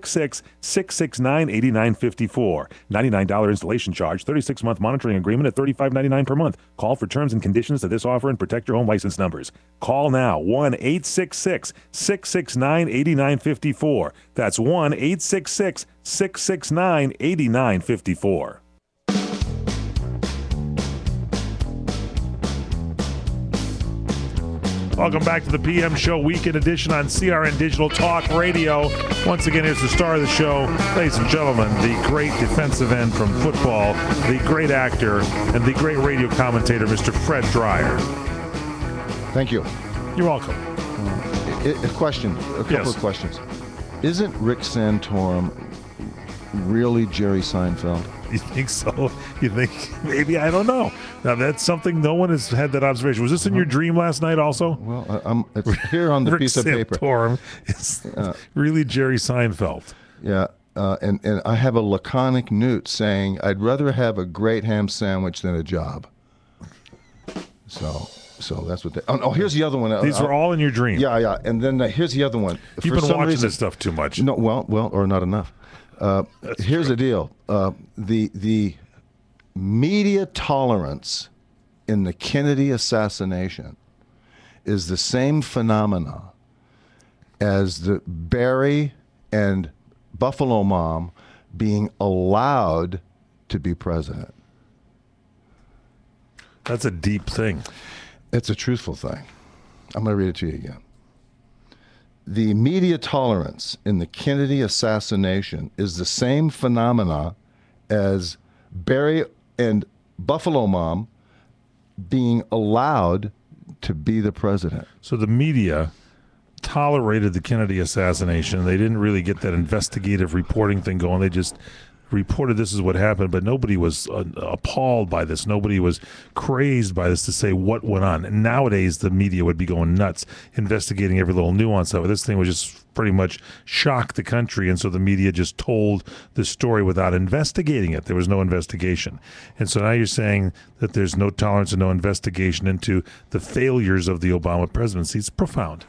669-8954. $99 installation charge, 36-month monitoring agreement at $35.99 per month. Call for terms and conditions to this offer and protect your home license numbers. Call now, 1-866-669-8954. That's 1-866-669-8954. Welcome back to the PM Show Weekend Edition on CRN Digital Talk Radio. Once again, here's the star of the show, ladies and gentlemen, the great defensive end from football, the great actor, and the great radio commentator, Mr. Fred Dreyer. Thank you. You're welcome. A couple of questions. Isn't Rick Santorum really Jerry Seinfeld? You think so? You think maybe? I don't know. Now, that's something no one has had that observation. Was this in your dream last night also? Well, it's here on the Rick piece of paper. Santorum is really Jerry Seinfeld. Yeah, and I have a laconic note saying, I'd rather have a great ham sandwich than a job. So that's what they... Oh, here's the other one. These were all in your dream. Yeah. And then here's the other one. You've been watching this stuff too much. No, well, or not enough. Here's the deal. The media tolerance in the Kennedy assassination is the same phenomena as the Barry and Buffalo Mom being allowed to be president. That's a deep thing. It's a truthful thing. I'm going to read it to you again. The media tolerance in the Kennedy assassination is the same phenomena as Barry and Buffalo Mom being allowed to be the president. So the media tolerated the Kennedy assassination. They didn't really get that investigative reporting thing going. They just reported this is what happened, but nobody was appalled by this. Nobody was crazed by this to say what went on. And nowadays, the media would be going nuts, investigating every little nuance of it. This thing was just pretty much shocked the country, and so the media just told the story without investigating it. There was no investigation. And so now you're saying that there's no tolerance and no investigation into the failures of the Obama presidency. It's profound.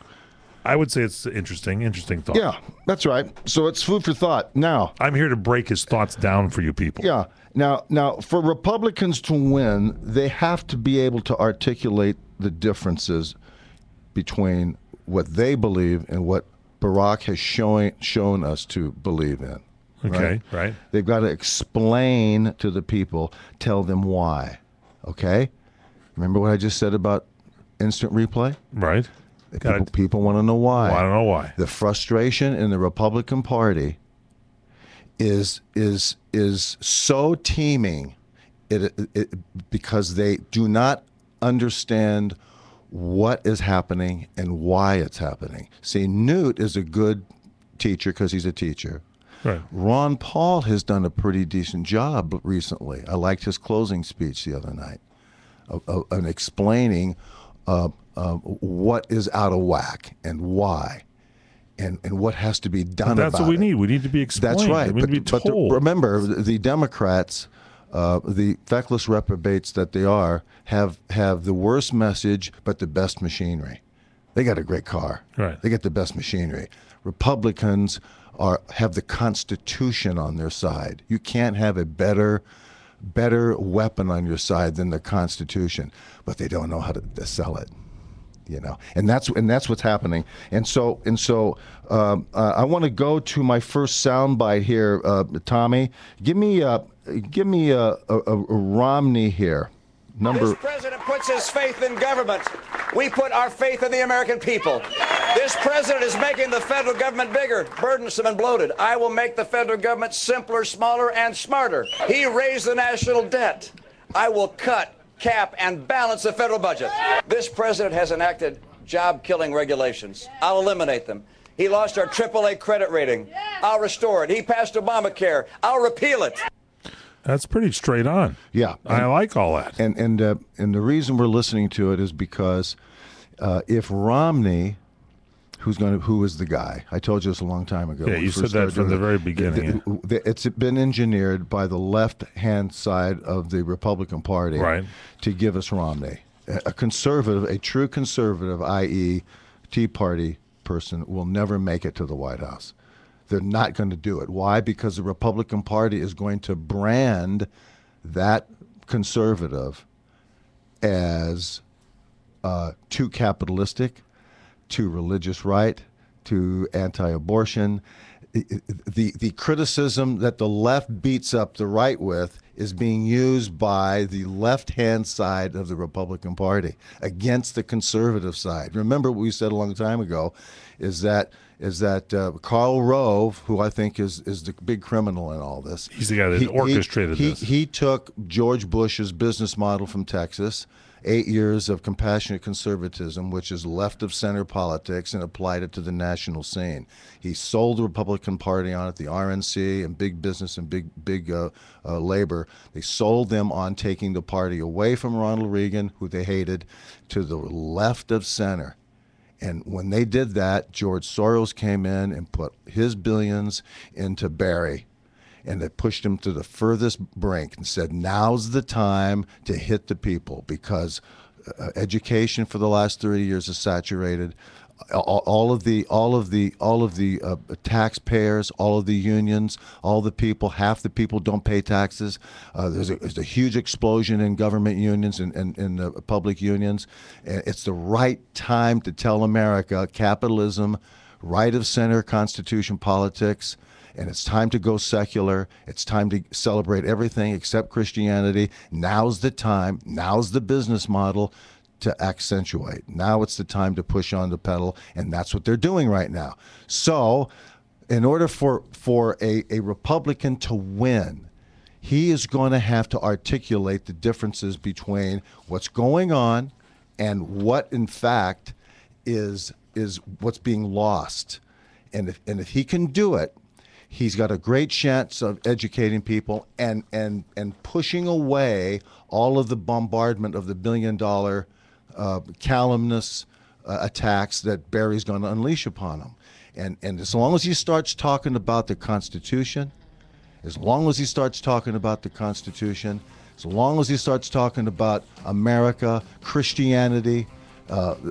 I would say it's interesting thought. Yeah, that's right. So it's food for thought. Now, I'm here to break his thoughts down for you people. Yeah. Now, for Republicans to win, they have to be able to articulate the differences between what they believe and what Barack has shown us to believe in. Okay, right. They've got to explain to the people, tell them why. Okay? Remember what I just said about instant replay? Right. People want to know why. Well, I don't know why. The frustration in the Republican Party is so teeming because they do not understand what is happening and why it's happening. See, Newt is a good teacher because he's a teacher. Right. Ron Paul has done a pretty decent job recently. I liked his closing speech the other night of explaining what is out of whack and why, and what has to be done about it. That's what we need. We need to be explained. That's right. We need to be told. But remember, the Democrats, the feckless reprobates that they are, have the worst message but the best machinery. They got a great car. Right. They get the best machinery. Republicans have the Constitution on their side. You can't have a better weapon on your side than the Constitution, but they don't know how to sell it. You know, and that's what's happening. And so I want to go to my first soundbite here, Tommy. Give me a Romney here. This president puts his faith in government. We put our faith in the American people. This president is making the federal government bigger, burdensome, and bloated. I will make the federal government simpler, smaller, and smarter. He raised the national debt. I will cut, cap, and balance the federal budget. This president has enacted job-killing regulations. I'll eliminate them. He lost our AAA credit rating. I'll restore it. He passed Obamacare. I'll repeal it. That's pretty straight on. Yeah, I like all that. And the reason we're listening to it is because if Romney, who is the guy? I told you this a long time ago. Yeah, you said that from the very beginning. It's been engineered by the left-hand side of the Republican Party, right, to give us Romney, a conservative, a true conservative, i.e., Tea Party person, will never make it to the White House. They're not going to do it. Why? Because the Republican Party is going to brand that conservative as too capitalistic, too religious right, too anti-abortion. The criticism that the left beats up the right with is being used by the left-hand side of the Republican Party against the conservative side. Remember what we said a long time ago is that Karl Rove, who I think is the big criminal in all this. He's the guy that orchestrated this. He took George Bush's business model from Texas, 8 years of compassionate conservatism, which is left of center politics, and applied it to the national scene. He sold the Republican Party on it, the RNC and big business and big labor. They sold them on taking the party away from Ronald Reagan, who they hated, to the left of center. And when they did that, George Soros came in and put his billions into Barry. And they pushed him to the furthest brink and said, now's the time to hit the people, because education for the last 30 years is saturated. All of the taxpayers, all of the unions, all the people, half the people don't pay taxes. There's a huge explosion in government unions and in public unions. And it's the right time to tell America capitalism, right of center constitution politics, and it's time to go secular. It's time to celebrate everything except Christianity. Now's the time. Now's the business model to accentuate. Now it's the time to push on the pedal, and that's what they're doing right now. So in order for a Republican to win, he is going to have to articulate the differences between what's going on and what, in fact, is what's being lost. And if he can do it, he's got a great chance of educating people and pushing away all of the bombardment of the billion-dollar calumnious attacks that Barry's going to unleash upon him. And as long as he starts talking about the Constitution, as long as he starts talking about the Constitution, as long as he starts talking about America, Christianity,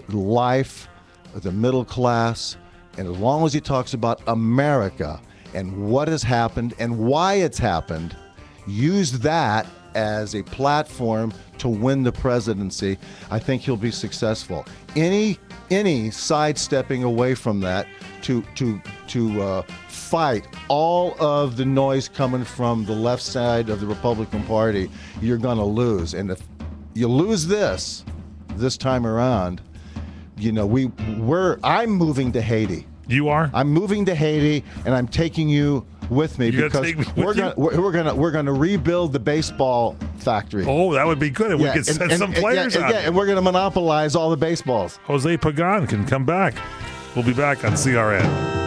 life, the middle class, and as long as he talks about America and what has happened and why it's happened, use that as a platform to win the presidency, I think he'll be successful. Any sidestepping away from that to fight all of the noise coming from the left side of the Republican Party, you're going to lose. And if you lose this time around, you know, I'm moving to Haiti. You are? I'm moving to Haiti, and I'm taking you with me because we're gonna rebuild the baseball factory. Oh, that would be good. And we could send some players out. Yeah, and we're gonna monopolize all the baseballs. Jose Pagan can come back. We'll be back on CRN.